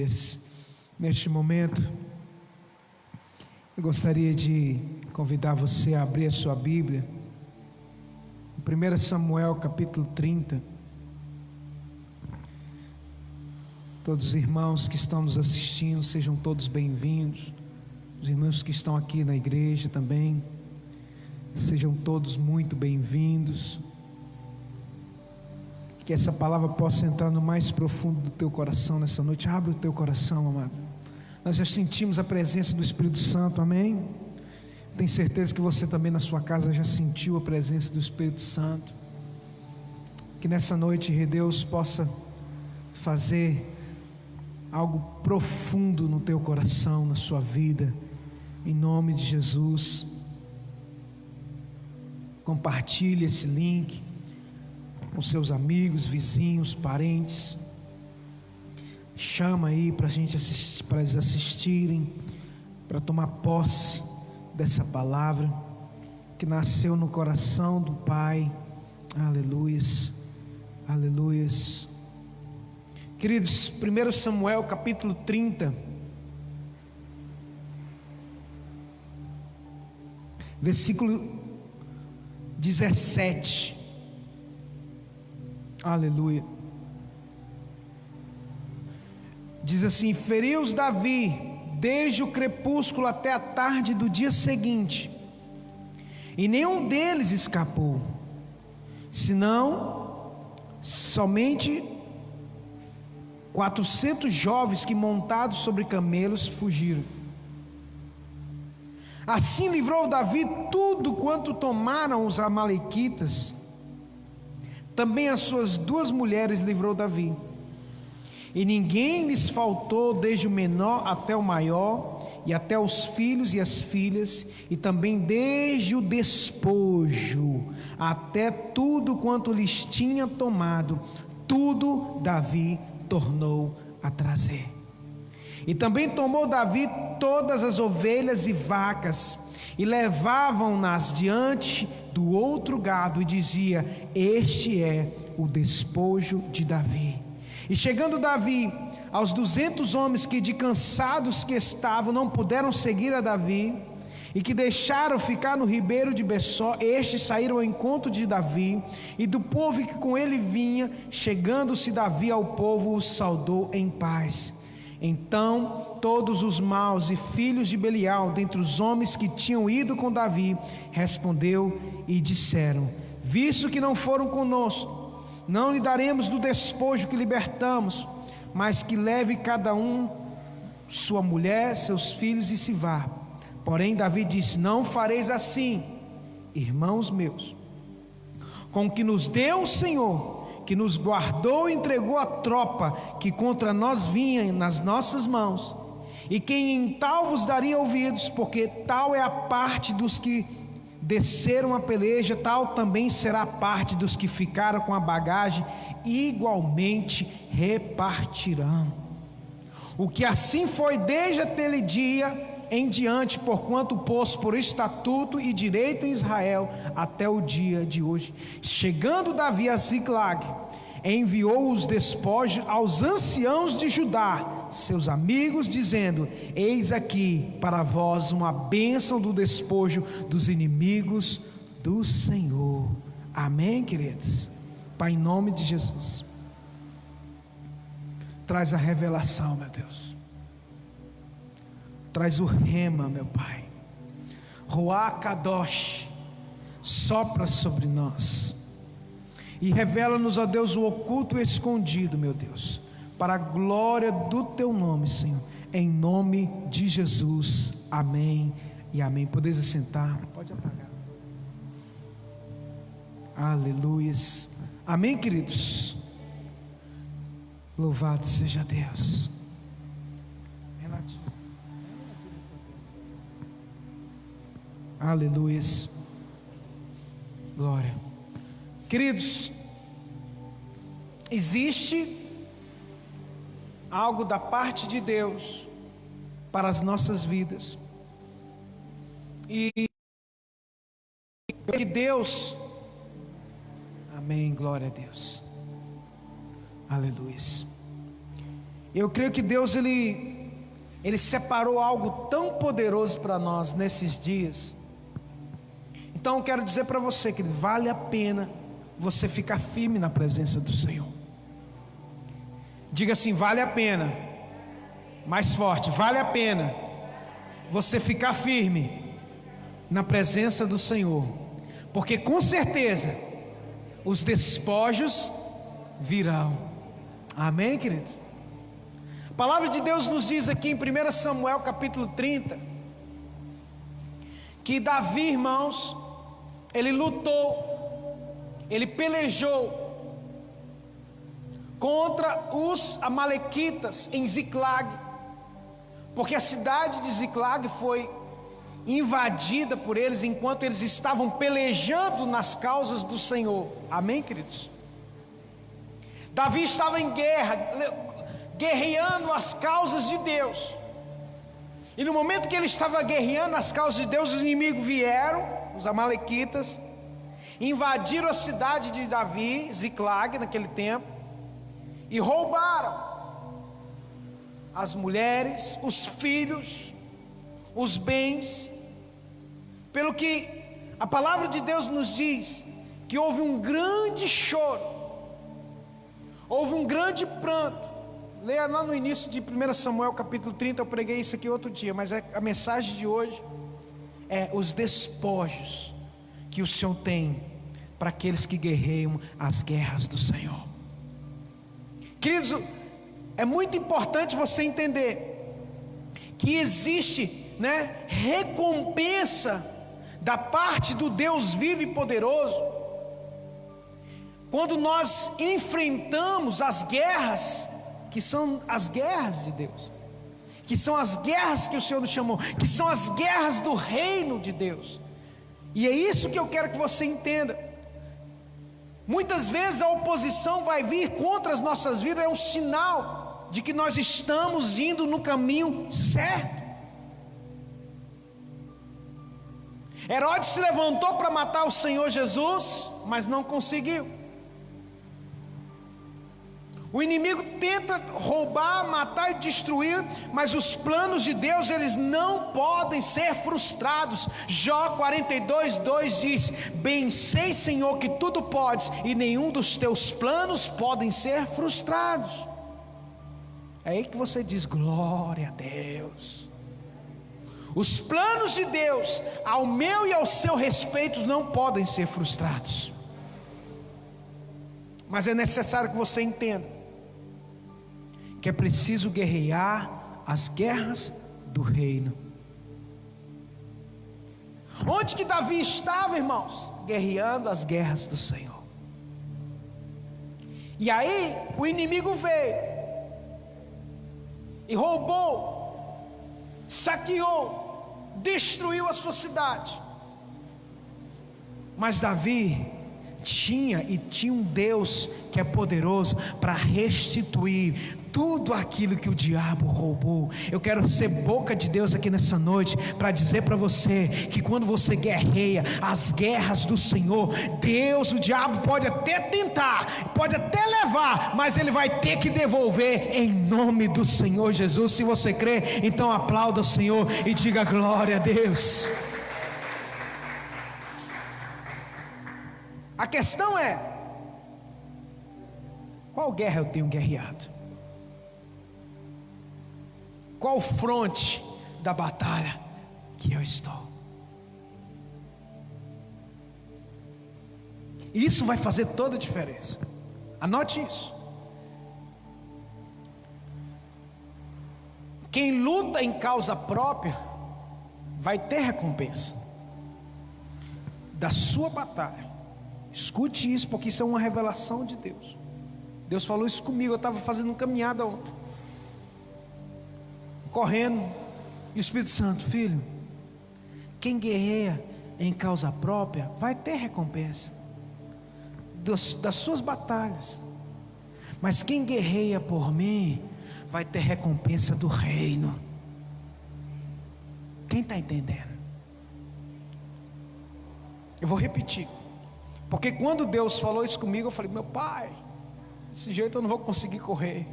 Aleluias. Neste momento, eu gostaria de convidar você a abrir a sua Bíblia, em 1 Samuel capítulo 30. Todos os irmãos que estão nos assistindo, sejam todos bem-vindos. Os irmãos que estão aqui na igreja também, sejam todos muito bem-vindos. Que essa palavra possa entrar no mais profundo do teu coração nessa noite. Abre o teu coração, amado. Nós já sentimos a presença do Espírito Santo, amém? Tenho certeza que você também na sua casa já sentiu a presença do Espírito Santo. Que nessa noite, Deus possa fazer algo profundo no teu coração, na sua vida, em nome de Jesus. Compartilhe esse link com seus amigos, vizinhos, parentes. Chama aí para a gente assistir, para eles assistirem, para tomar posse dessa palavra que nasceu no coração do Pai. Aleluias, aleluias. Queridos, 1 Samuel capítulo 30, versículo 17. Aleluia. Diz assim: feriu-os Davi desde o crepúsculo até a tarde do dia seguinte, e nenhum deles escapou, senão somente 400 jovens que, montados sobre camelos, fugiram. Assim livrou Davi tudo quanto tomaram os amalequitas. Também as suas 2 mulheres livrou Davi, e ninguém lhes faltou, desde o menor até o maior, e até os filhos e as filhas, e também desde o despojo até tudo quanto lhes tinha tomado, tudo Davi tornou a trazer. E também tomou Davi todas as ovelhas e vacas, e levavam-nas diante do outro gado, e dizia: este é o despojo de Davi. E chegando Davi aos 200 homens que, de cansados que estavam, não puderam seguir a Davi, e que deixaram ficar no ribeiro de Bessó, estes saíram ao encontro de Davi e do povo que com ele vinha. Chegando-se Davi ao povo, os saudou em paz. Então todos os maus e filhos de Belial, dentre os homens que tinham ido com Davi, respondeu e disseram: visto que não foram conosco, não lhe daremos do despojo que libertamos, mas que leve cada um sua mulher, seus filhos, e se vá. Porém Davi disse: não fareis assim, irmãos meus, com o que nos deu o Senhor, que nos guardou e entregou a tropa que contra nós vinha nas nossas mãos, e quem em tal vos daria ouvidos, porque tal é a parte dos que desceram a peleja, tal também será a parte dos que ficaram com a bagagem, igualmente repartirão. O que assim foi desde aquele dia em diante, porquanto pôs por estatuto e direito em Israel até o dia de hoje. Chegando Davi a Ziclag, enviou os despojos aos anciãos de Judá, seus amigos, dizendo: eis aqui para vós uma bênção do despojo dos inimigos do Senhor. Amém, queridos? Pai, em nome de Jesus, traz a revelação, meu Deus. Traz o rema, meu Pai. Ruá Kadosh, sopra sobre nós e revela-nos, ó Deus, o oculto e escondido, meu Deus, para a glória do Teu nome, Senhor, em nome de Jesus. Amém e amém. Podeis assentar, pode apagar. Aleluias. Amém, queridos. Louvado seja Deus. Aleluias. Glória. Queridos, existe algo da parte de Deus para as nossas vidas, e que Deus, amém, glória a Deus, aleluia. Eu creio que Deus Ele separou algo tão poderoso para nós nesses dias. Então eu quero dizer para você que vale a pena você ficar firme na presença do Senhor. Diga assim: vale a pena. Mais forte: vale a pena você ficar firme na presença do Senhor, porque com certeza os despojos virão. Amém, querido? A palavra de Deus nos diz aqui em 1 Samuel capítulo 30 que Davi, irmãos, ele lutou, ele pelejou contra os amalequitas em Ziclag, porque a cidade de Ziclag foi invadida por eles enquanto eles estavam pelejando nas causas do Senhor. Amém, queridos? Davi estava em guerra, guerreando as causas de Deus, e no momento que ele estava guerreando as causas de Deus, os inimigos vieram, os amalequitas, invadiram a cidade de Davi, Ziclag naquele tempo, e roubaram as mulheres, os filhos, os bens, pelo que a palavra de Deus nos diz que houve um grande choro, houve um grande pranto. Leia lá no início de 1 Samuel capítulo 30, eu preguei isso aqui outro dia, mas a mensagem de hoje é os despojos que o Senhor tem para aqueles que guerreiam as guerras do Senhor. Queridos, é muito importante você entender que existe, recompensa da parte do Deus vivo e poderoso quando nós enfrentamos as guerras que são as guerras de Deus, que são as guerras que o Senhor nos chamou, que são as guerras do reino de Deus. E é isso que eu quero que você entenda. Muitas vezes a oposição vai vir contra as nossas vidas, é um sinal de que nós estamos indo no caminho certo. Herodes se levantou para matar o Senhor Jesus, mas não conseguiu. O inimigo tenta roubar, matar e destruir, mas os planos de Deus, eles não podem ser frustrados. Jó 42:2 diz: bem sei, Senhor, que tudo podes, e nenhum dos teus planos podem ser frustrados. É aí que você diz: glória a Deus. Os planos de Deus ao meu e ao seu respeito não podem ser frustrados. Mas é necessário que você entenda que é preciso guerrear as guerras do reino. Onde que Davi estava, irmãos? Guerreando as guerras do Senhor. E aí o inimigo veio e roubou, saqueou, destruiu a sua cidade. Mas Davi tinha um Deus que é poderoso para restituir tudo aquilo que o diabo roubou. Eu quero ser boca de Deus aqui nessa noite para dizer para você que quando você guerreia as guerras do Senhor, Deus, o diabo pode até tentar, pode até levar, mas ele vai ter que devolver em nome do Senhor Jesus. Se você crê, então aplauda o Senhor e diga glória a Deus. A questão é: qual guerra eu tenho guerreado? Qual fronte da batalha que eu estou? Isso vai fazer toda a diferença. Anote isso. Quem luta em causa própria vai ter recompensa da sua batalha. Escute isso, porque isso é uma revelação de Deus. Deus falou isso comigo. Eu estava fazendo uma caminhada ontem, correndo, e o Espírito Santo: filho, quem guerreia em causa própria vai ter recompensa das suas batalhas, mas quem guerreia por mim vai ter recompensa do reino. Quem está entendendo? Eu vou repetir, porque quando Deus falou isso comigo, eu falei: meu pai, desse jeito eu não vou conseguir correr.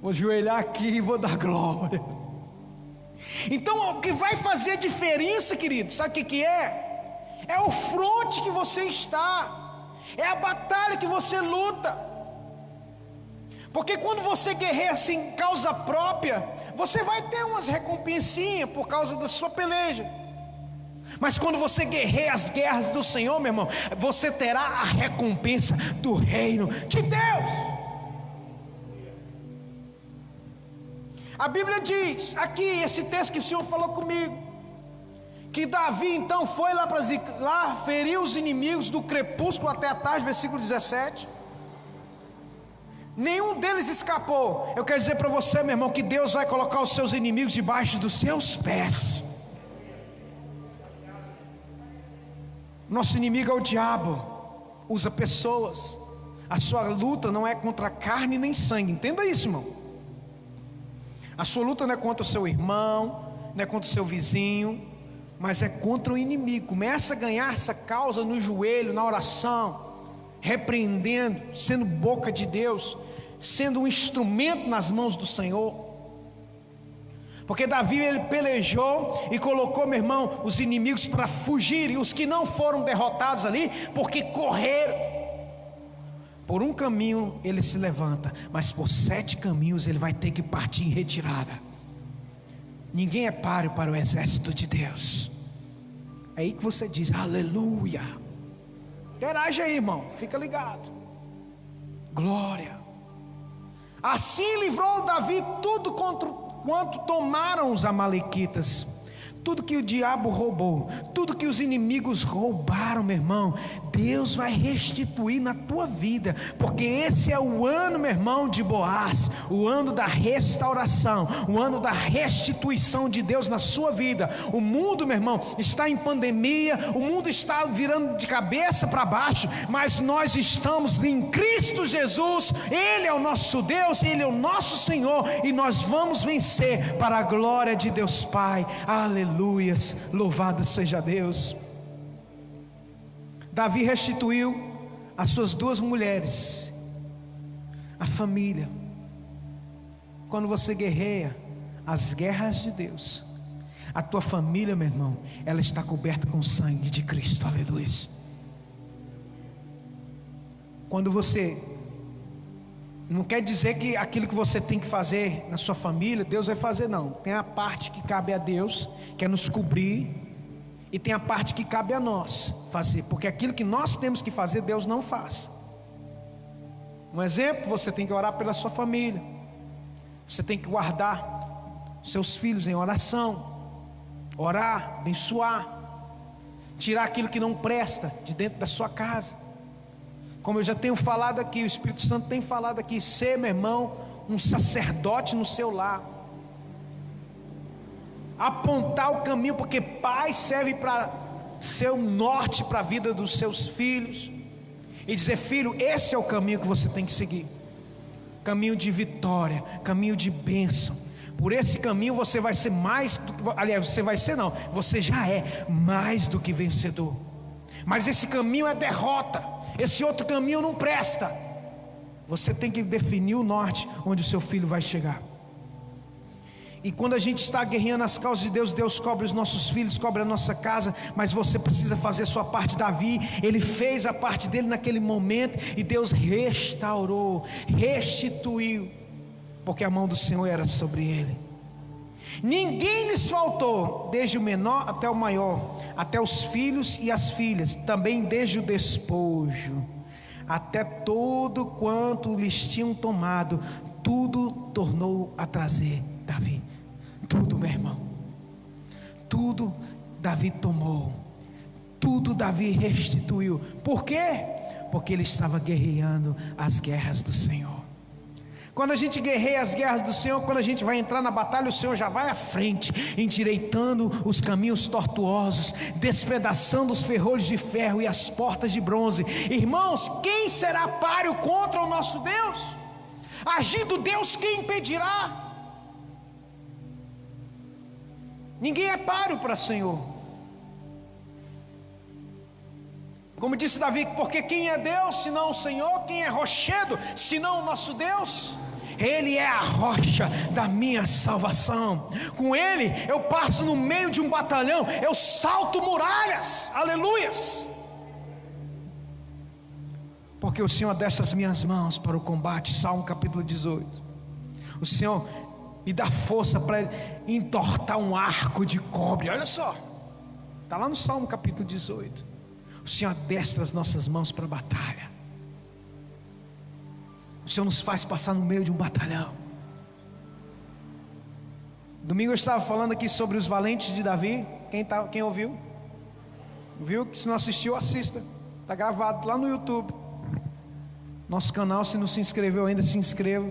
Vou ajoelhar aqui e vou dar glória. Então o que vai fazer diferença, querido, sabe o que é? É o fronte que você está, é a batalha que você luta. Porque quando você guerreia assim, causa própria, você vai ter umas recompensinhas por causa da sua peleja. Mas quando você guerreia as guerras do Senhor, meu irmão, você terá a recompensa do reino de Deus. A Bíblia diz, aqui, esse texto que o Senhor falou comigo, que Davi então foi lá feriu os inimigos do crepúsculo até a tarde, versículo 17. Nenhum deles escapou. Eu quero dizer para você, meu irmão, que Deus vai colocar os seus inimigos debaixo dos seus pés. Nosso inimigo é o diabo, usa pessoas. A sua luta não é contra carne nem sangue, entenda isso, irmão. A sua luta não é contra o seu irmão, não é contra o seu vizinho, mas é contra o inimigo. Começa a ganhar essa causa no joelho, na oração, repreendendo, sendo boca de Deus, sendo um instrumento nas mãos do Senhor. Porque Davi, ele pelejou e colocou, meu irmão, os inimigos para fugir, e os que não foram derrotados ali, porque correram. Por um caminho ele se levanta, mas por 7 caminhos ele vai ter que partir em retirada. Ninguém é páreo para o exército de Deus. É aí que você diz, aleluia. Interage aí, irmão, fica ligado. Glória. Assim livrou Davi tudo quanto tomaram os amalequitas. Tudo que o diabo roubou, tudo que os inimigos roubaram, meu irmão, Deus vai restituir na tua vida, porque esse é o ano, meu irmão, de Boaz, o ano da restauração, o ano da restituição de Deus na sua vida. O mundo, meu irmão, está em pandemia, o mundo está virando de cabeça para baixo, mas nós estamos em Cristo Jesus. Ele é o nosso Deus, Ele é o nosso Senhor, e nós vamos vencer para a glória de Deus Pai. Aleluia. Aleluias, louvado seja Deus. Davi restituiu as suas 2 mulheres, a família. Quando você guerreia as guerras de Deus, a tua família, meu irmão, ela está coberta com o sangue de Cristo, aleluia. Quando você, não quer dizer que aquilo que você tem que fazer na sua família, Deus vai fazer, não. Tem a parte que cabe a Deus, que é nos cobrir, e tem a parte que cabe a nós fazer, porque aquilo que nós temos que fazer, Deus não faz. Um exemplo, você tem que orar pela sua família, você tem que guardar seus filhos em oração, orar, abençoar, tirar aquilo que não presta de dentro da sua casa. Como eu já tenho falado aqui, o Espírito Santo tem falado aqui, ser, meu irmão, um sacerdote no seu lar, apontar o caminho, porque pai serve para ser o norte para a vida dos seus filhos, e dizer, filho, esse é o caminho que você tem que seguir, caminho de vitória, caminho de bênção. Por esse caminho você vai ser mais, aliás, você vai ser não, você já é mais do que vencedor. Mas esse caminho é derrota, esse outro caminho não presta. Você tem que definir o norte, onde o seu filho vai chegar. E quando a gente está guerreando as causas de Deus, Deus cobre os nossos filhos, cobre a nossa casa, mas você precisa fazer a sua parte. Davi, ele fez a parte dele naquele momento, e Deus restaurou, restituiu, porque a mão do Senhor era sobre ele. Ninguém lhes faltou, desde o menor até o maior, até os filhos e as filhas, também desde o despojo, até todo quanto lhes tinham tomado, tudo tornou a trazer Davi. Tudo, meu irmão, tudo Davi tomou, tudo Davi restituiu. Por quê? Porque ele estava guerreando as guerras do Senhor. Quando a gente guerreia as guerras do Senhor, quando a gente vai entrar na batalha, o Senhor já vai à frente, endireitando os caminhos tortuosos, despedaçando os ferrolhos de ferro e as portas de bronze. Irmãos, quem será páreo contra o nosso Deus? Agindo Deus, quem impedirá? Ninguém é páreo para o Senhor. Como disse Davi, porque quem é Deus senão o Senhor? Quem é rochedo senão o nosso Deus? Ele é a rocha da minha salvação. Com Ele eu passo no meio de um batalhão, eu salto muralhas, aleluias. Porque o Senhor adestra as minhas mãos para o combate. Salmo capítulo 18. O Senhor me dá força para entortar um arco de cobre. Olha só, está lá no Salmo capítulo 18. O Senhor adestra as nossas mãos para a batalha. O Senhor nos faz passar no meio de um batalhão. Domingo eu estava falando aqui sobre os valentes de Davi. Quem ouviu? Viu? Se não assistiu, assista. Está gravado lá no YouTube. Nosso canal, se não se inscreveu ainda, se inscreva,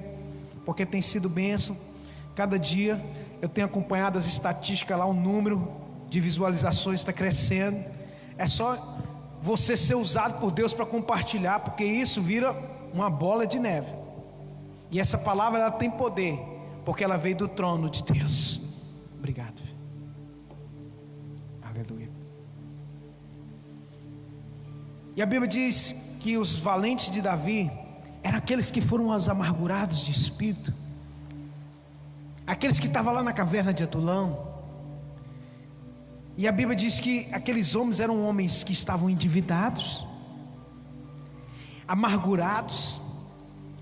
porque tem sido bênção. Cada dia eu tenho acompanhado as estatísticas lá, o número de visualizações está crescendo. É só você ser usado por Deus para compartilhar, porque isso vira uma bola de neve. E essa palavra, ela tem poder, porque ela veio do trono de Deus. Obrigado. Aleluia. E a Bíblia diz que os valentes de Davi eram aqueles que foram os amargurados de espírito, aqueles que estavam lá na caverna de Adulão. E a Bíblia diz que aqueles homens eram homens que estavam endividados, amargurados.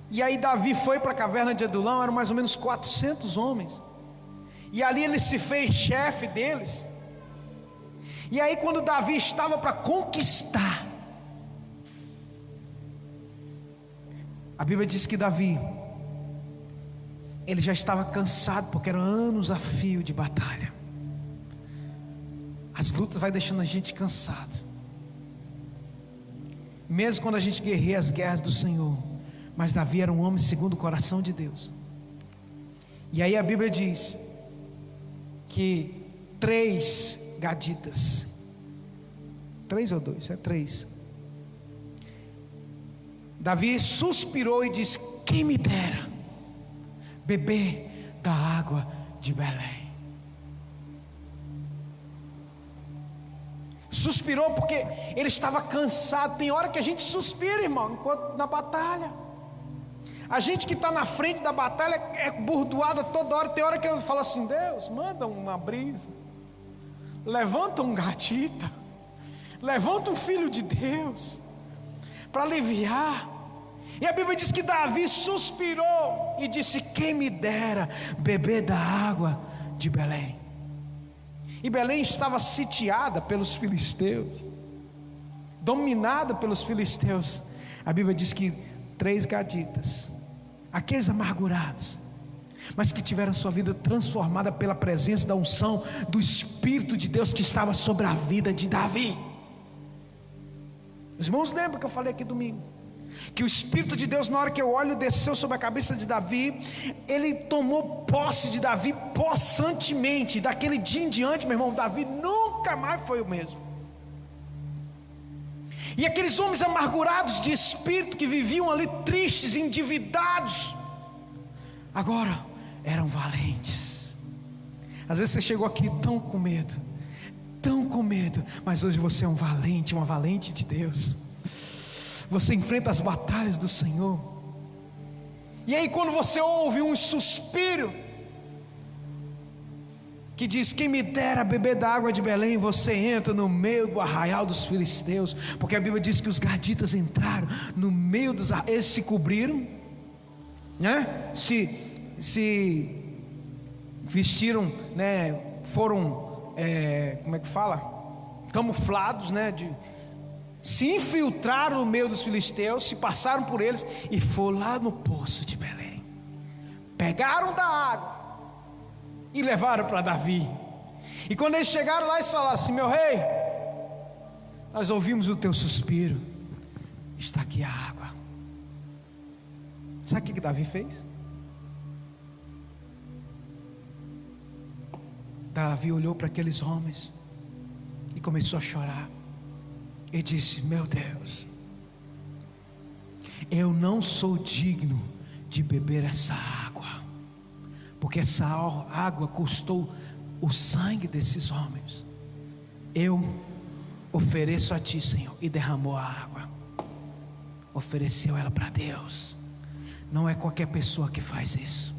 E aí Davi foi para a caverna de Adulão, eram mais ou menos 400 homens, e ali ele se fez chefe deles. E aí quando Davi estava para conquistar, a Bíblia diz que Davi, ele já estava cansado, porque eram anos a fio de batalha. As lutas vai deixando a gente cansado, mesmo quando a gente guerreia as guerras do Senhor. Mas Davi era um homem segundo o coração de Deus. E aí a Bíblia diz que 3 gaditas, 3 ou 2? É 3. Davi suspirou e disse: quem me dera beber da água de Belém. Suspirou porque ele estava cansado. Tem hora que a gente suspira, irmão, enquanto na batalha. A gente que está na frente da batalha é burdoada toda hora. Tem hora que eu falo assim: Deus, manda uma brisa, levanta um gatita, levanta um filho de Deus para aliviar. E a Bíblia diz que Davi suspirou e disse: quem me dera beber da água de Belém. E Belém estava sitiada pelos filisteus, dominada pelos filisteus. A Bíblia diz que 3 gaditas, aqueles amargurados, mas que tiveram sua vida transformada pela presença da unção do Espírito de Deus que estava sobre a vida de Davi. Os irmãos lembram que eu falei aqui domingo, que o Espírito de Deus, na hora que eu olho, desceu sobre a cabeça de Davi. Ele tomou posse de Davi possantemente. Daquele dia em diante, meu irmão, Davi nunca mais foi o mesmo. E aqueles homens amargurados de espírito, que viviam ali tristes, endividados, agora eram valentes. Às vezes você chegou aqui tão com medo, mas hoje você é um valente, uma valente de Deus. Você enfrenta as batalhas do Senhor. E aí quando você ouve um suspiro que diz: quem me dera beber da água de Belém, você entra no meio do arraial dos filisteus. Porque a Bíblia diz que os gaditas entraram no meio dos arraiais. Eles se cobriram, né? Se vestiram, né? Foram, como é que fala? Camuflados, né? Se infiltraram no meio dos filisteus, se passaram por eles e foram lá no poço de Belém. Pegaram da água e levaram para Davi. E quando eles chegaram lá, eles falaram assim: meu rei, nós ouvimos o teu suspiro, está aqui a água. Sabe o que Davi fez? Davi olhou para aqueles homens e começou a chorar. E disse: meu Deus, eu não sou digno de beber essa água, porque essa água custou o sangue desses homens. Eu ofereço a ti, Senhor. E derramou a água, ofereceu ela para Deus. não é qualquer pessoa que faz isso.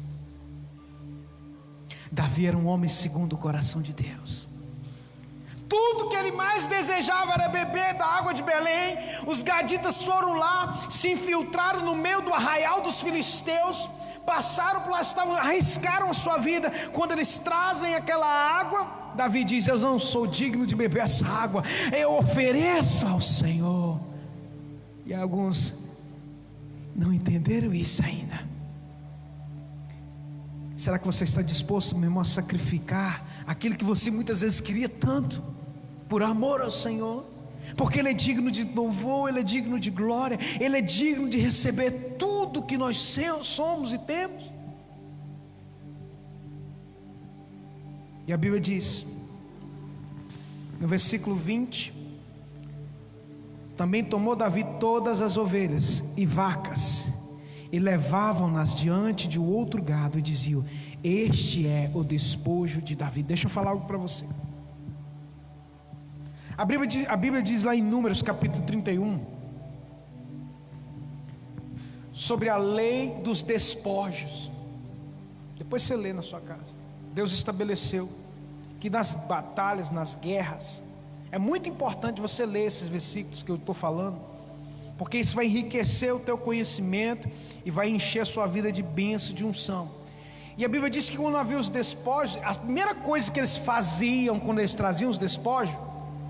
Davi era um homem segundo o coração de Deus. Tudo que ele mais desejava era beber da água de Belém. Os gaditas foram lá, se infiltraram no meio do arraial dos filisteus, passaram por lá, arriscaram a sua vida. Quando eles trazem aquela água, Davi diz: eu não sou digno de beber essa água, eu ofereço ao Senhor. E alguns não entenderam isso ainda. Será que você está disposto, meu irmão, a sacrificar aquilo que você muitas vezes queria tanto, por amor ao Senhor? Porque Ele é digno de louvor, Ele é digno de glória, Ele é digno de receber tudo que nós somos e temos. E a Bíblia diz, no versículo 20: também tomou Davi todas as ovelhas e vacas, e levavam-nas diante de outro gado, e diziam: este é o despojo de Davi. Deixa eu falar algo para você. A Bíblia diz lá em Números capítulo 31, sobre a lei dos despojos. Depois você lê na sua casa. Deus estabeleceu que nas batalhas, nas guerras, é muito importante você ler esses versículos que eu estou falando, porque isso vai enriquecer o teu conhecimento e vai encher a sua vida de bênção, de unção. E a Bíblia diz que quando havia os despojos, a primeira coisa que eles faziam quando eles traziam os despojos,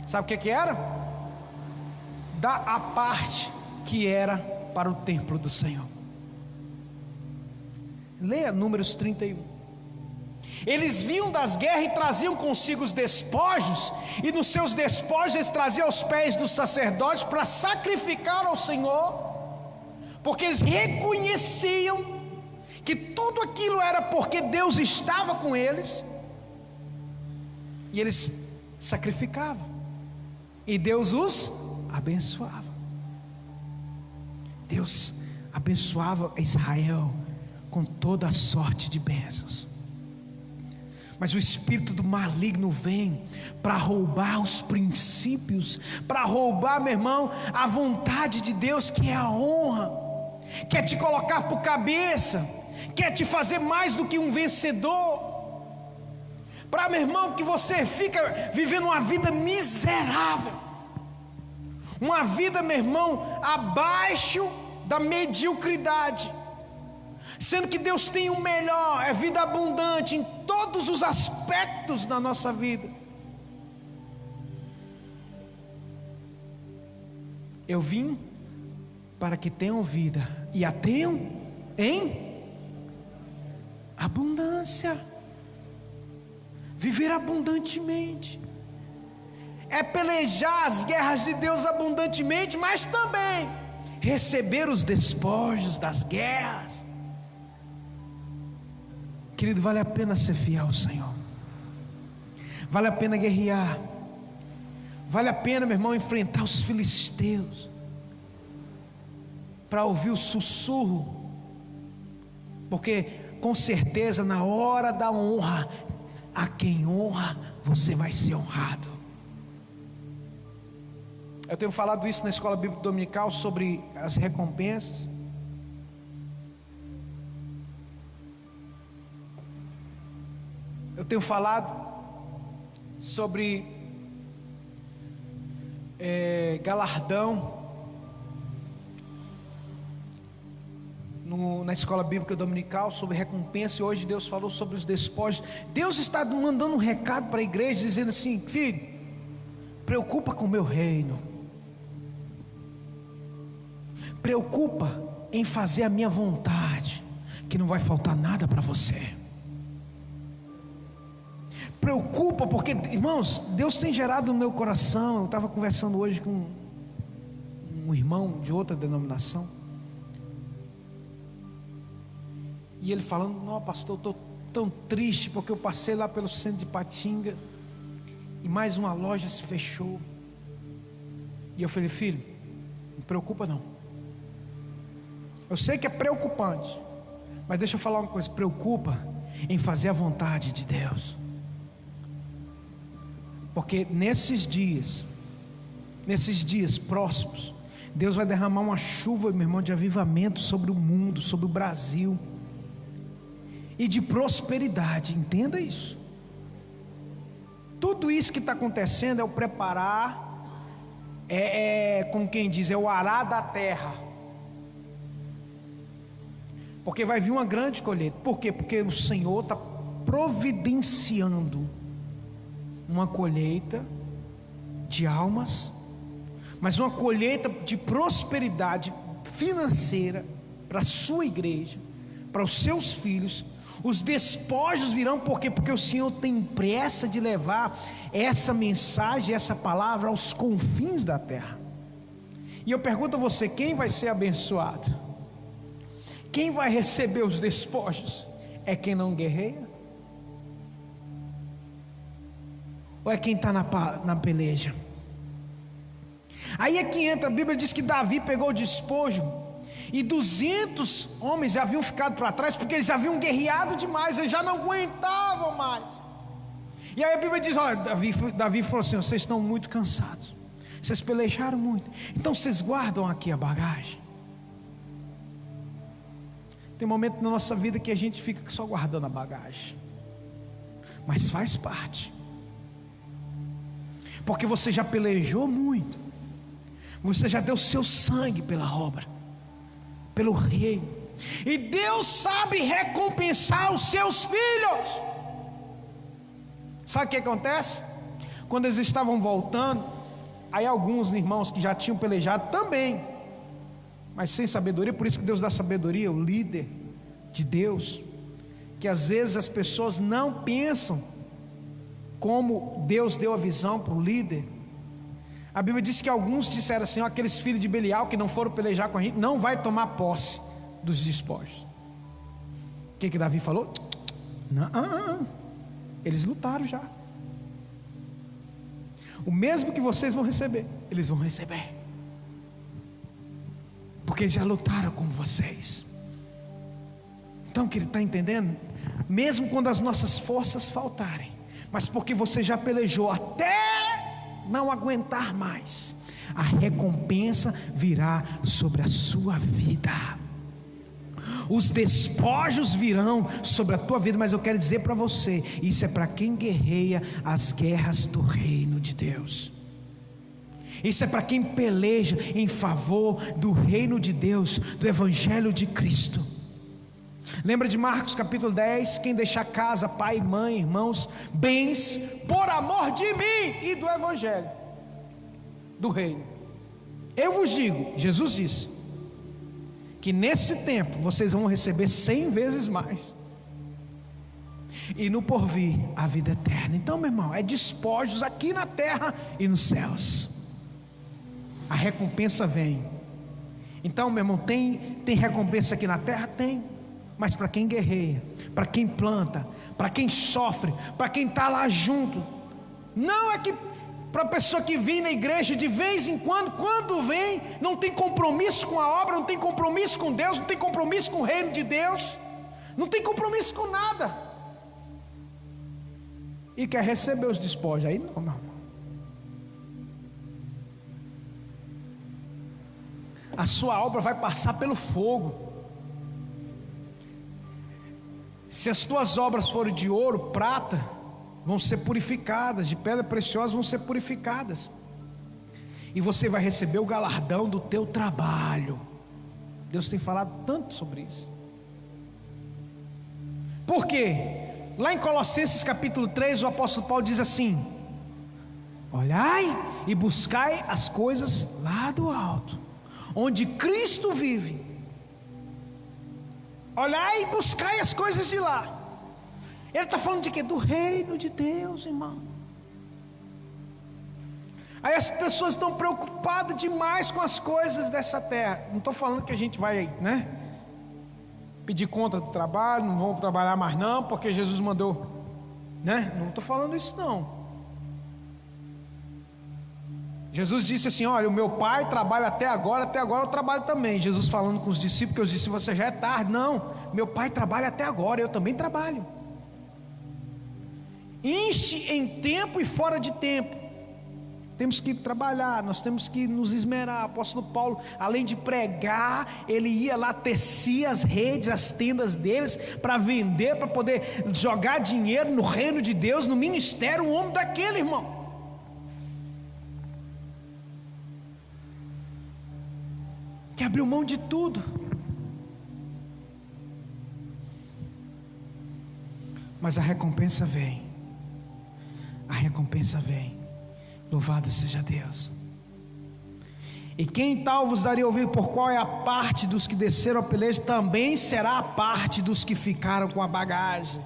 sabe o que era? Dar a parte que era para o templo do Senhor. Leia Números 31. Eles vinham das guerras e traziam consigo os despojos, e nos seus despojos eles traziam aos pés dos sacerdotes para sacrificar ao Senhor, porque eles reconheciam que tudo aquilo era porque Deus estava com eles, e eles sacrificavam, e Deus os abençoava. Deus abençoava Israel com toda a sorte de bênçãos. Mas o espírito do maligno vem para roubar os princípios, para roubar, meu irmão, a vontade de Deus, que é a honra. Quer te colocar por cabeça, quer te fazer mais do que um vencedor, para, meu irmão, que você fica vivendo uma vida miserável, uma vida, meu irmão, abaixo da mediocridade, sendo que Deus tem o melhor, é vida abundante em todos os aspectos da nossa vida. Eu vim para que tenham vida e a tenham em abundância. Viver abundantemente é pelejar as guerras de Deus abundantemente, mas também receber os despojos das guerras. Querido, vale a pena ser fiel ao Senhor, vale a pena guerrear, vale a pena, meu irmão, enfrentar os filisteus, para ouvir o sussurro, porque com certeza na hora da honra, a quem honra, você vai ser honrado. Eu tenho falado isso na escola bíblica dominical, sobre as recompensas. Eu tenho falado sobre galardão na escola bíblica dominical, sobre recompensa. E hoje Deus falou sobre os despojos. Deus está mandando um recado para a igreja, dizendo assim: filho, preocupa com o meu reino, preocupa em fazer a minha vontade, que não vai faltar nada para você. Preocupa, porque, irmãos, Deus tem gerado no meu coração. Eu estava conversando hoje com um irmão de outra denominação, e ele falando: não, pastor, eu estou tão triste, porque eu passei lá pelo centro de Patinga e mais uma loja se fechou. E eu falei: filho, não preocupa não. Eu sei que é preocupante, mas deixa eu falar uma coisa: preocupa em fazer a vontade de Deus. Porque nesses dias próximos, Deus vai derramar uma chuva, meu irmão, de avivamento sobre o mundo, sobre o Brasil, e de prosperidade. Entenda isso. Tudo isso que está acontecendo é o preparar, como quem diz, é o arar da terra, porque vai vir uma grande colheita. Por quê? Porque o Senhor está providenciando uma colheita de almas, mas uma colheita de prosperidade financeira para a sua igreja, para os seus filhos. Os despojos virão, por quê? Porque o Senhor tem pressa de levar essa mensagem, essa palavra aos confins da terra. E eu pergunto a você, quem vai ser abençoado? Quem vai receber os despojos? É quem não guerreia? Ou é quem está na peleja? Aí é que entra, a Bíblia diz que Davi pegou o despojo, e 200 homens já haviam ficado para trás, porque eles haviam guerreado demais, eles já não aguentavam mais. E aí a Bíblia diz, olha, Davi falou assim, vocês estão muito cansados, vocês pelejaram muito, então vocês guardam aqui a bagagem. Tem momento na nossa vida que a gente fica só guardando a bagagem, mas faz parte, porque você já pelejou muito, você já deu seu sangue pela obra, pelo reino, e Deus sabe recompensar os seus filhos. Sabe o que acontece? Quando eles estavam voltando, aí alguns irmãos que já tinham pelejado também, mas sem sabedoria, por isso que Deus dá sabedoria, o líder de Deus, que às vezes as pessoas não pensam como Deus deu a visão para o líder. A Bíblia diz que alguns disseram assim, aqueles filhos de Belial que não foram pelejar com a gente, não vai tomar posse dos despojos. O que Davi falou? Não, eles lutaram já. O mesmo que vocês vão receber, eles vão receber, porque eles já lutaram com vocês. Então, querido, está entendendo? Mesmo quando as nossas forças faltarem, mas porque você já pelejou até não aguentar mais, a recompensa virá sobre a sua vida, os despojos virão sobre a tua vida. Mas eu quero dizer para você, isso é para quem guerreia as guerras do reino de Deus, isso é para quem peleja em favor do reino de Deus, do evangelho de Cristo. Lembra de Marcos capítulo 10, quem deixar casa, pai, mãe, irmãos, bens, por amor de mim e do evangelho, do reino, eu vos digo, Jesus disse, que nesse tempo vocês vão receber 100 vezes mais, e no porvir a vida eterna. Então, meu irmão, é despojos aqui na terra e nos céus, a recompensa vem. Então, meu irmão, tem recompensa aqui na terra? Tem. Mas para quem guerreia, para quem planta, para quem sofre, para quem está lá junto. Não é que para a pessoa que vem na igreja de vez em quando vem, não tem compromisso com a obra, não tem compromisso com Deus, não tem compromisso com o reino de Deus, não tem compromisso com nada, e quer receber os despojos. Aí não, meu irmão. A sua obra vai passar pelo fogo. Se as tuas obras forem de ouro, prata, vão ser purificadas, de pedra preciosa vão ser purificadas, e você vai receber o galardão do teu trabalho. Deus tem falado tanto sobre isso. Por quê? Lá em Colossenses capítulo 3, o apóstolo Paulo diz assim: olhai e buscai as coisas lá do alto, onde Cristo vive. Olhai e buscai as coisas de lá. Ele está falando de quê? Do reino de Deus, irmão. Aí as pessoas estão preocupadas demais com as coisas dessa terra. Não estou falando que a gente vai, pedir conta do trabalho, não vamos trabalhar mais não, porque Jesus mandou, Não estou falando isso não. Jesus disse assim: olha, o meu pai trabalha até agora eu trabalho também. Jesus falando com os discípulos, que eu disse: você já é tarde. Não, meu pai trabalha até agora, eu também trabalho. Enche em tempo e fora de tempo. temos que trabalhar, nós temos que nos esmerar. O apóstolo Paulo, além de pregar, ele ia lá, tecia as redes, as tendas deles, para vender, para poder jogar dinheiro no reino de Deus, no ministério. Um homem daquele, irmão, que abriu mão de tudo. Mas a recompensa vem, a recompensa vem. Louvado seja Deus. E quem tal vos daria ouvido por qual é a parte dos que desceram a peleja, também será a parte dos que ficaram com a bagagem,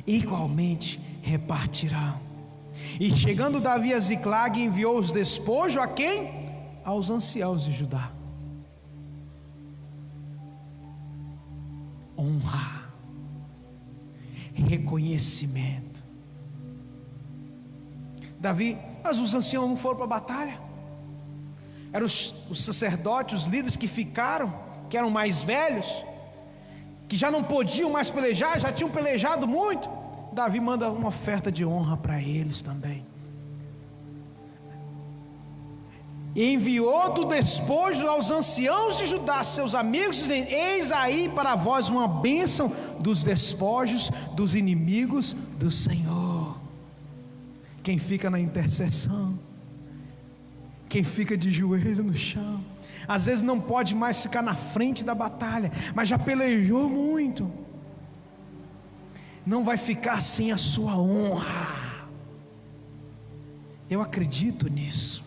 igualmente repartirão. E chegando Davi a Ziclag, enviou os despojos a quem? Aos anciãos de Judá. Honra, reconhecimento. Davi, mas os anciãos não foram para a batalha? Eram os sacerdotes, os líderes que ficaram, que eram mais velhos, que já não podiam mais pelejar, já tinham pelejado muito. Davi manda uma oferta de honra para eles também. E enviou do despojo aos anciãos de Judá, seus amigos, dizendo: eis aí para vós uma bênção dos despojos dos inimigos do Senhor. Quem fica na intercessão, quem fica de joelho no chão, às vezes não pode mais ficar na frente da batalha, mas já pelejou muito, não vai ficar sem a sua honra. Eu acredito nisso.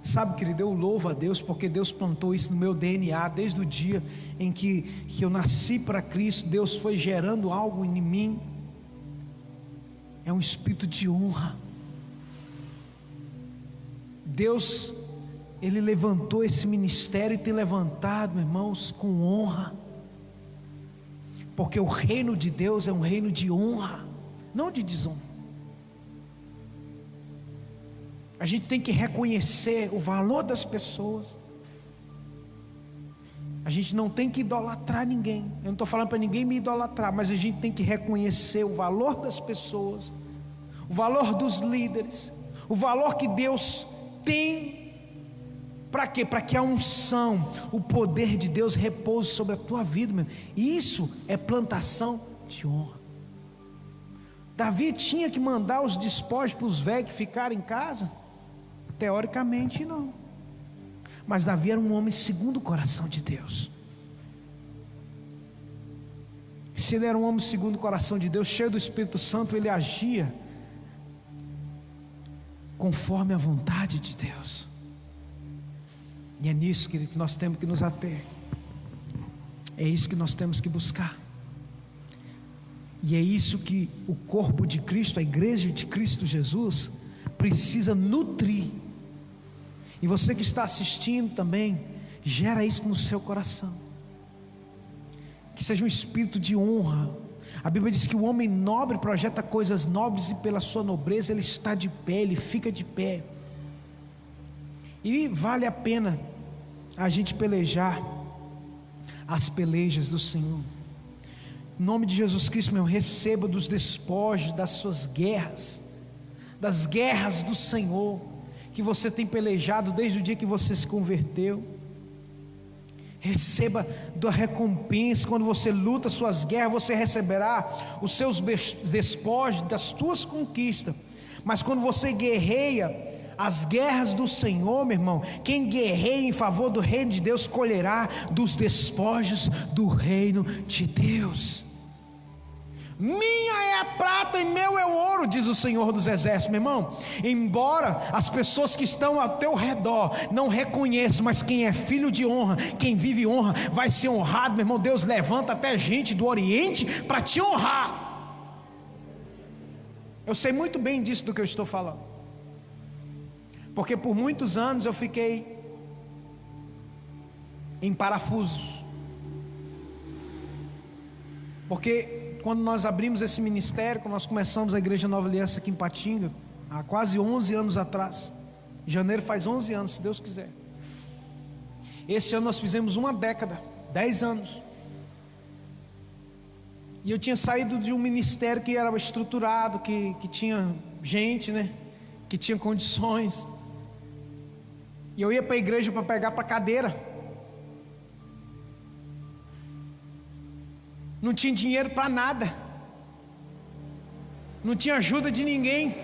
Sabe, querido, eu louvo a Deus, porque Deus plantou isso no meu DNA, desde o dia em que eu nasci para Cristo. Deus foi gerando algo em mim, é um espírito de honra. Deus, Ele levantou esse ministério e tem levantado, irmãos, com honra, porque o reino de Deus é um reino de honra, não de desonra. A gente tem que reconhecer o valor das pessoas. A gente não tem que idolatrar ninguém. Eu não estou falando para ninguém me idolatrar, mas a gente tem que reconhecer o valor das pessoas, o valor dos líderes, o valor que Deus tem. Para quê? Para que a unção, o poder de Deus repouse sobre a tua vida, meu. Isso é plantação de honra. Davi tinha que mandar os despojos para os velhos que ficaram em casa? Teoricamente não, mas Davi era um homem segundo o coração de Deus. Se ele era um homem segundo o coração de Deus, cheio do Espírito Santo, ele agia conforme a vontade de Deus. E é nisso, querido, que nós temos que nos ater. É isso que nós temos que buscar. E é isso que o corpo de Cristo, a igreja de Cristo Jesus, precisa nutrir. E você que está assistindo também, gera isso no seu coração, que seja um espírito de honra. A Bíblia diz que o homem nobre projeta coisas nobres, e pela sua nobreza ele está de pé, ele fica de pé. E vale a pena a gente pelejar as pelejas do Senhor. Em nome de Jesus Cristo, meu, receba dos despojos das suas guerras, das guerras do Senhor, que você tem pelejado desde o dia que você se converteu. Receba da recompensa. Quando você luta suas guerras, você receberá os seus despojos das tuas conquistas. Mas quando você guerreia as guerras do Senhor, meu irmão, quem guerreia em favor do reino de Deus colherá dos despojos do reino de Deus. Minha é a prata e meu é o ouro, diz o Senhor dos Exércitos, meu irmão. Embora as pessoas que estão ao teu redor não reconheçam, mas quem é filho de honra, quem vive honra, vai ser honrado, meu irmão. Deus levanta até gente do Oriente para te honrar. Eu sei muito bem disso do que eu estou falando, porque por muitos anos eu fiquei em parafusos, porque quando nós abrimos esse ministério, quando nós começamos a Igreja Nova Aliança aqui em Patinga, há quase 11 anos atrás, em janeiro faz 11 anos, se Deus quiser. Esse ano nós fizemos uma década, 10 anos. E eu tinha saído de um ministério que era estruturado, que tinha gente, né, que tinha condições, e eu ia para a igreja para pegar para a cadeira, não tinha dinheiro para nada, não tinha ajuda de ninguém,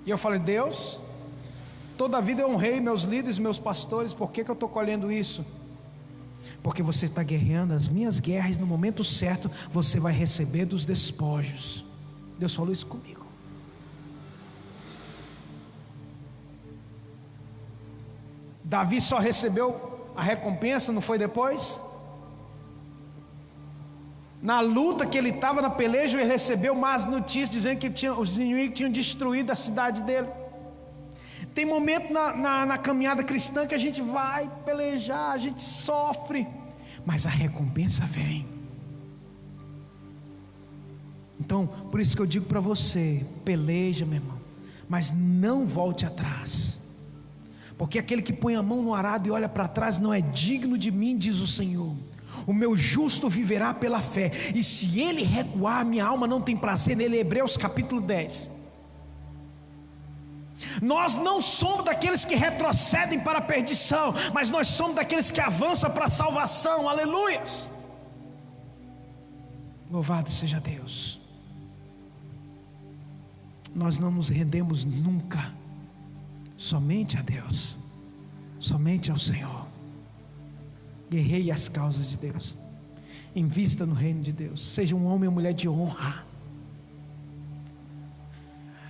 e eu falei: Deus, toda a vida eu honrei meus líderes, meus pastores, por que eu estou colhendo isso? Porque você está guerreando as minhas guerras, no momento certo você vai receber dos despojos. Deus falou isso comigo. Davi só recebeu a recompensa, não foi depois? Na luta que ele estava, na peleja, ele recebeu más notícias, dizendo que os inimigos tinham destruído a cidade dele. Tem momento na caminhada cristã que a gente vai pelejar, a gente sofre, mas a recompensa vem. Então, por isso que eu digo para você: peleja, meu irmão, mas não volte atrás, porque aquele que põe a mão no arado e olha para trás não é digno de mim, diz o Senhor. O meu justo viverá pela fé, e se ele recuar, minha alma não tem prazer nele. Hebreus capítulo 10. Nós não somos daqueles que retrocedem para a perdição, mas nós somos daqueles que avançam para a salvação. Aleluias! Louvado seja Deus. Nós não nos rendemos nunca, somente a Deus, somente ao Senhor. Guerreie as causas de Deus, invista no reino de Deus, seja um homem ou mulher de honra.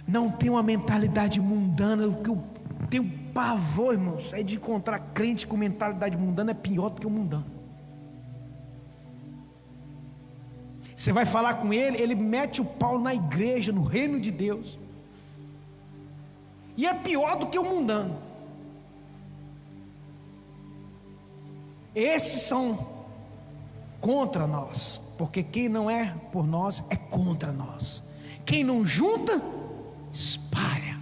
Não tenha uma mentalidade mundana. O que eu tenho pavor, irmãos, é de encontrar crente com mentalidade mundana. É pior do que o mundano. Você vai falar com ele, ele mete o pau na igreja, no reino de Deus, e é pior do que o mundano. Esses são contra nós, porque quem não é por nós é contra nós. Quem não junta, espalha.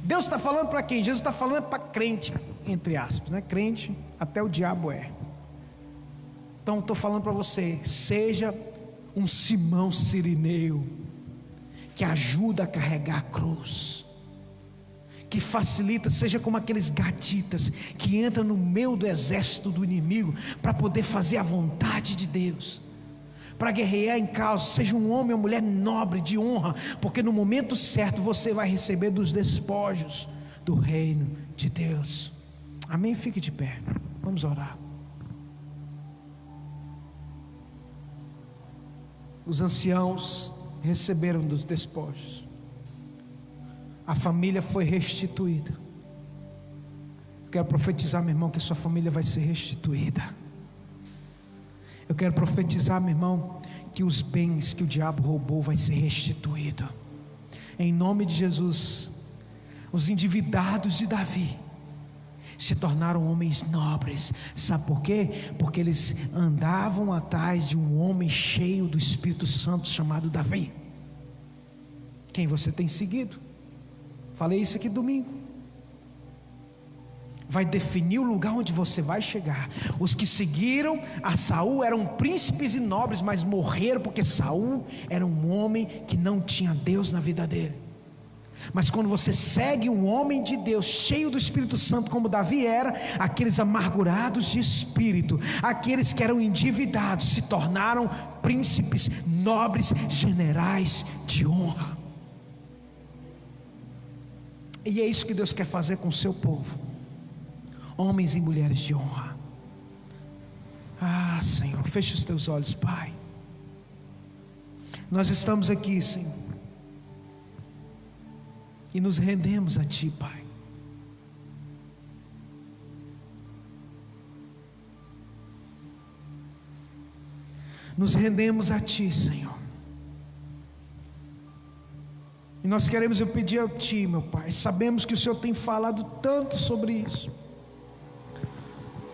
Deus está falando para quem? Jesus está falando para crente, entre aspas, né? Crente, até o diabo é. Então estou falando para você: seja um Simão Cirineu, que ajuda a carregar a cruz, que facilita. Seja como aqueles gatitas que entram no meio do exército do inimigo para poder fazer a vontade de Deus, para guerrear em causa. Seja um homem ou mulher nobre, de honra, porque no momento certo você vai receber dos despojos do reino de Deus. Amém? Fique de pé, vamos orar. Os anciãos receberam dos despojos, a família foi restituída. Quero profetizar, meu irmão, que sua família vai ser restituída. Eu quero profetizar, meu irmão, que os bens que o diabo roubou vai ser restituído, em nome de Jesus. Os endividados de Davi se tornaram homens nobres. Sabe por quê? Porque eles andavam atrás de um homem cheio do Espírito Santo chamado Davi. Quem você tem seguido? Falei isso aqui domingo. Vai definir o lugar onde você vai chegar. Os que seguiram a Saul eram príncipes e nobres, mas morreram porque Saul era um homem que não tinha Deus na vida dele. Mas quando você segue um homem de Deus, cheio do Espírito Santo, como Davi era, aqueles amargurados de espírito, aqueles que eram endividados, se tornaram príncipes, nobres, generais de honra. E é isso que Deus quer fazer com o seu povo, homens e mulheres de honra. Ah, Senhor, fecha os teus olhos, Pai. Nós estamos aqui, Senhor, e nos rendemos a Ti, Pai. Nos rendemos a Ti, Senhor. E nós queremos pedir a Ti, meu Pai. Sabemos que o Senhor tem falado tanto sobre isso.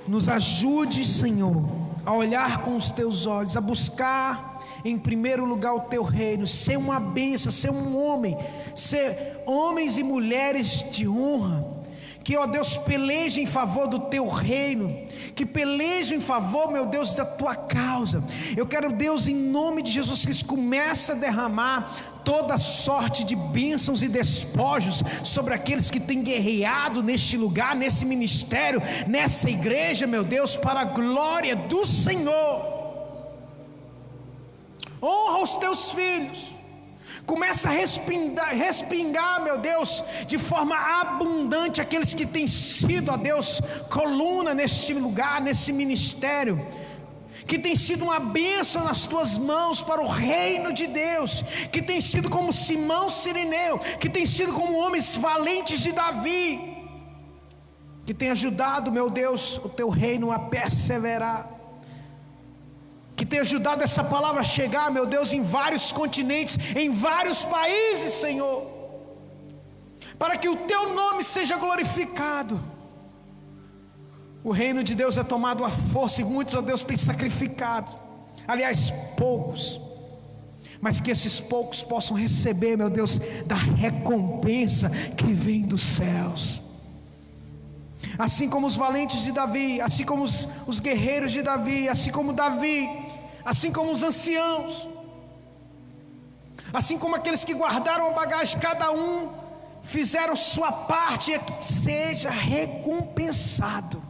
Nos ajude, Senhor, a olhar com os Teus olhos, a buscar em primeiro lugar o Teu reino, ser uma bênção, ser um homem, ser homens e mulheres de honra, que, ó Deus, pelejem em favor do teu reino, que pelejam em favor, meu Deus, da tua causa. Eu quero, Deus, em nome de Jesus Cristo, comece a derramar toda sorte de bênçãos e despojos sobre aqueles que têm guerreado neste lugar, nesse ministério, nessa igreja, meu Deus, para a glória do Senhor. Honra os teus filhos. Começa a respingar, meu Deus, de forma abundante aqueles que têm sido, ó Deus, coluna neste lugar, nesse ministério, que tem sido uma bênção nas tuas mãos para o reino de Deus, que tem sido como Simão Cireneu, que tem sido como homens valentes de Davi, que tem ajudado, meu Deus, o teu reino a perseverar, que tem ajudado essa palavra a chegar, meu Deus, em vários continentes, em vários países, Senhor, para que o teu nome seja glorificado. O reino de Deus é tomado à força, e muitos, ó Deus, têm sacrificado, aliás, poucos, mas que esses poucos possam receber, meu Deus, da recompensa que vem dos céus. Assim como os valentes de Davi, assim como os guerreiros de Davi, assim como Davi, assim como os anciãos, assim como aqueles que guardaram a bagagem, cada um fizeram sua parte, seja recompensado,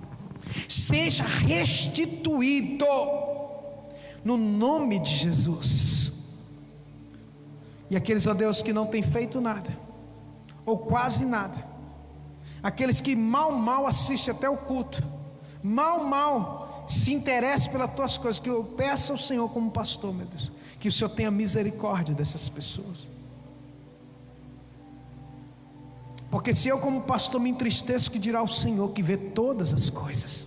seja restituído, no nome de Jesus. E aqueles, ó Deus, que não têm feito nada, ou quase nada, aqueles que mal assistem até o culto, mal se interessam pelas tuas coisas, que eu peço ao Senhor como pastor, meu Deus, que o Senhor tenha misericórdia dessas pessoas. Porque se eu como pastor me entristeço, que dirá o Senhor que vê todas as coisas?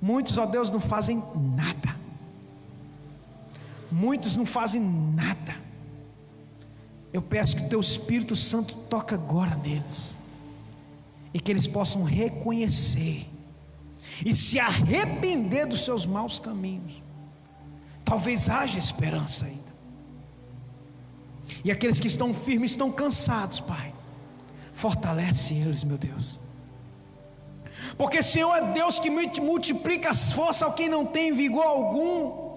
Muitos, ó Deus, não fazem nada. Muitos não fazem nada. Eu peço que o teu Espírito Santo toque agora neles, e que eles possam reconhecer e se arrepender dos seus maus caminhos. Talvez haja esperança ainda. E aqueles que estão firmes, estão cansados, Pai, fortalece eles, meu Deus, porque o Senhor é Deus que multiplica as forças ao quem não tem vigor algum.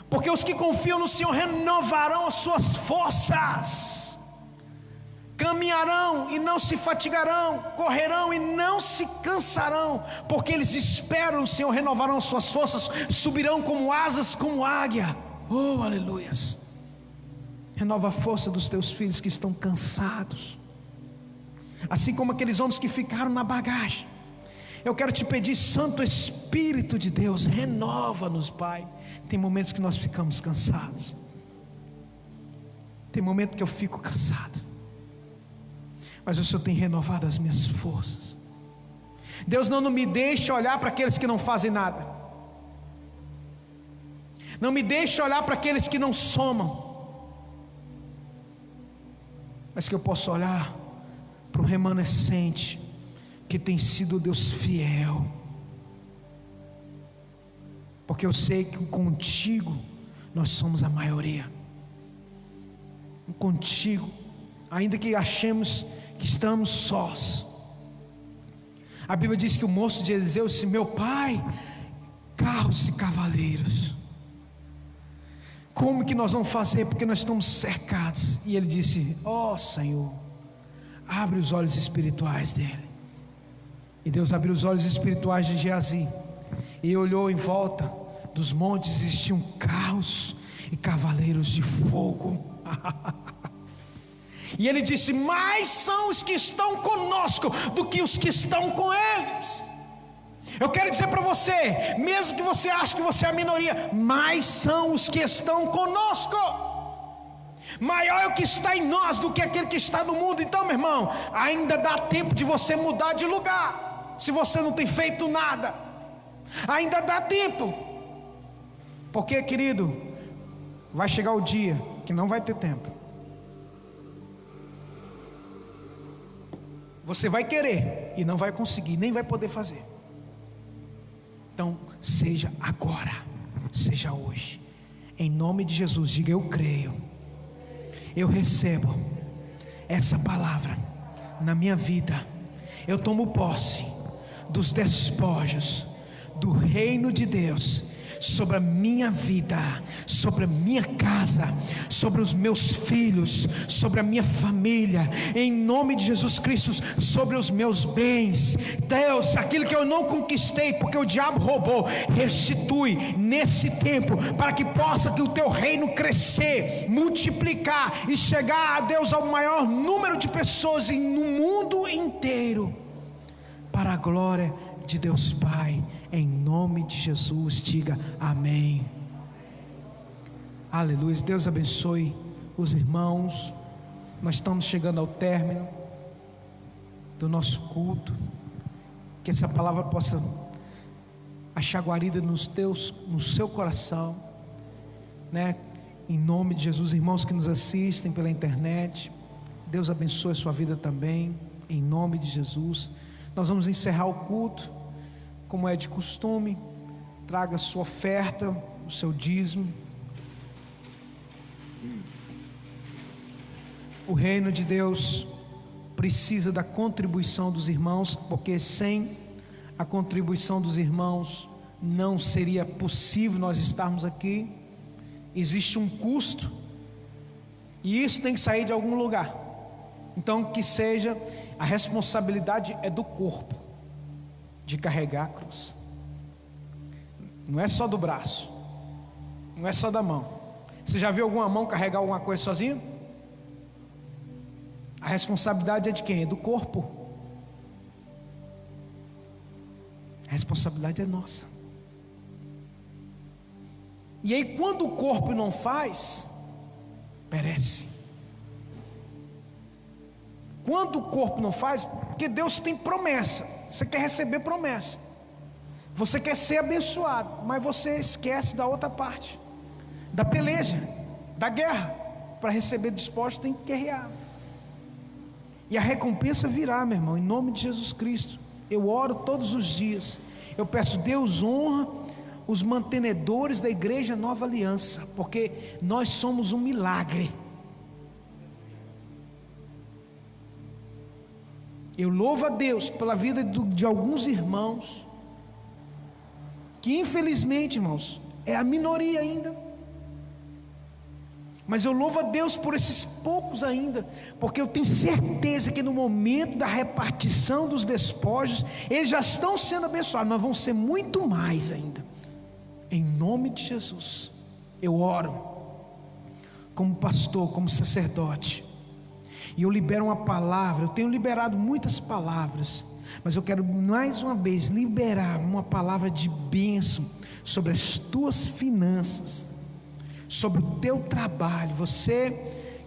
Porque os que confiam no Senhor renovarão as suas forças, caminharão e não se fatigarão, correrão e não se cansarão, porque eles esperam no Senhor, renovarão as suas forças, subirão como asas, como águia. Oh, aleluias. Renova a força dos teus filhos que estão cansados, assim como aqueles homens que ficaram na bagagem. Eu quero te pedir, Santo Espírito de Deus, renova-nos, Pai. Tem momentos que nós ficamos cansados, tem momento que eu fico cansado, mas o Senhor tem renovado as minhas forças. Deus, não me deixe olhar para aqueles que não fazem nada, não me deixe olhar para aqueles que não somam, mas que eu possa olhar para o remanescente que tem sido Deus fiel, porque eu sei que contigo nós somos a maioria. Contigo, ainda que achemos que estamos sós, a Bíblia diz que o moço de Eliseu disse: meu pai, carros e cavaleiros, como que nós vamos fazer, porque nós estamos cercados? E ele disse: ó Senhor, abre os olhos espirituais dele. E Deus abriu os olhos espirituais de Geazi, e olhou em volta dos montes, existiam carros e cavaleiros de fogo. E ele disse: mais são os que estão conosco do que os que estão com eles. Eu quero dizer para você, mesmo que você ache que você é a minoria, mais são os que estão conosco. Maior é o que está em nós do que aquele que está no mundo. Então, meu irmão, ainda dá tempo de você mudar de lugar. Se você não tem feito nada, ainda dá tempo. Porque, querido, vai chegar o dia que não vai ter tempo. Você vai querer e não vai conseguir, nem vai poder fazer. Então, seja agora, seja hoje, em nome de Jesus. Diga: eu creio, eu recebo essa palavra na minha vida. Eu tomo posse dos despojos do reino de Deus sobre a minha vida, sobre a minha casa, sobre os meus filhos, sobre a minha família, em nome de Jesus Cristo, sobre os meus bens. Deus, aquilo que eu não conquistei porque o diabo roubou, restitui nesse tempo, para que possa que o teu reino crescer, multiplicar e chegar a Deus ao maior número de pessoas no mundo inteiro, para a glória de Deus Pai. Em nome de Jesus, diga amém. Aleluia. Deus abençoe os irmãos. Nós estamos chegando ao término do nosso culto. Que essa palavra possa achar guarida no seu coração, né? Em nome de Jesus, irmãos que nos assistem pela internet, Deus abençoe a sua vida também, em nome de Jesus. Nós vamos encerrar o culto, como é de costume. Traga a sua oferta, o seu dízimo. O reino de Deus precisa da contribuição dos irmãos, porque sem a contribuição dos irmãos não seria possível nós estarmos aqui. Existe um custo, e isso tem que sair de algum lugar. Então, que seja, a responsabilidade é do corpo de carregar a cruz. Não é só do braço, não é só da mão. Você já viu alguma mão carregar alguma coisa sozinha? A responsabilidade é de quem? É do corpo. A responsabilidade é nossa. E aí, quando o corpo não faz, perece. Quando o corpo não faz, porque Deus tem promessa. Você quer receber promessa, você quer ser abençoado, mas você esquece da outra parte, da peleja, da guerra. Para receber despojos tem que guerrear, e a recompensa virá, meu irmão, em nome de Jesus Cristo. Eu oro todos os dias, eu peço: Deus, honra os mantenedores da igreja Nova Aliança, porque nós somos um milagre. Eu louvo a Deus pela vida de alguns irmãos, que infelizmente, irmãos, é a minoria ainda, mas eu louvo a Deus por esses poucos ainda, porque eu tenho certeza que no momento da repartição dos despojos, eles já estão sendo abençoados, mas vão ser muito mais ainda. Em nome de Jesus, eu oro como pastor, como sacerdote, e eu libero uma palavra. Eu tenho liberado muitas palavras, mas eu quero mais uma vez liberar uma palavra de bênção sobre as tuas finanças, sobre o teu trabalho. Você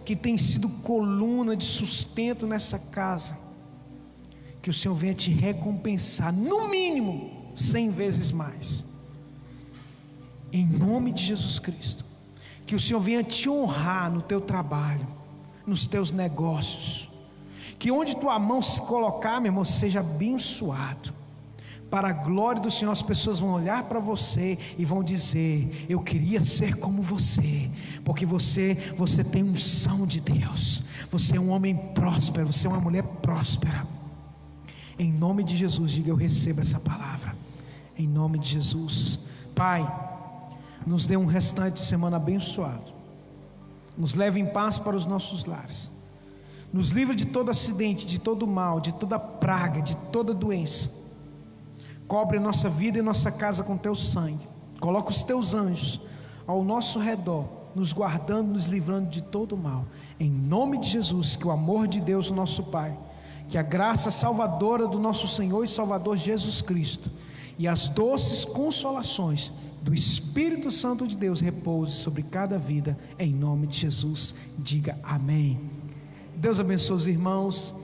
que tem sido coluna de sustento nessa casa, que o Senhor venha te recompensar, no mínimo 100 vezes mais, em nome de Jesus Cristo. Que o Senhor venha te honrar no teu trabalho, nos teus negócios, que onde tua mão se colocar, meu irmão, seja abençoado. Para a glória do Senhor, as pessoas vão olhar para você e vão dizer: eu queria ser como você, porque você tem unção de Deus, você é um homem próspero, você é uma mulher próspera. Em nome de Jesus, diga: eu recebo essa palavra, em nome de Jesus. Pai, nos dê um restante de semana abençoado, nos leve em paz para os nossos lares, nos livre de todo acidente, de todo mal, de toda praga, de toda doença. Cobre a nossa vida e nossa casa com teu sangue. Coloca os teus anjos ao nosso redor, nos guardando, nos livrando de todo mal. Em nome de Jesus, que o amor de Deus, o nosso Pai, que a graça salvadora do nosso Senhor e Salvador Jesus Cristo, e as doces consolações do Espírito Santo de Deus repouse sobre cada vida, em nome de Jesus. Diga amém. Deus abençoe os irmãos,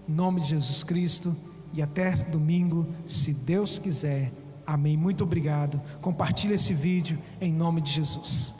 em nome de Jesus Cristo, e até domingo, se Deus quiser. Amém. Muito obrigado. Compartilhe esse vídeo em nome de Jesus.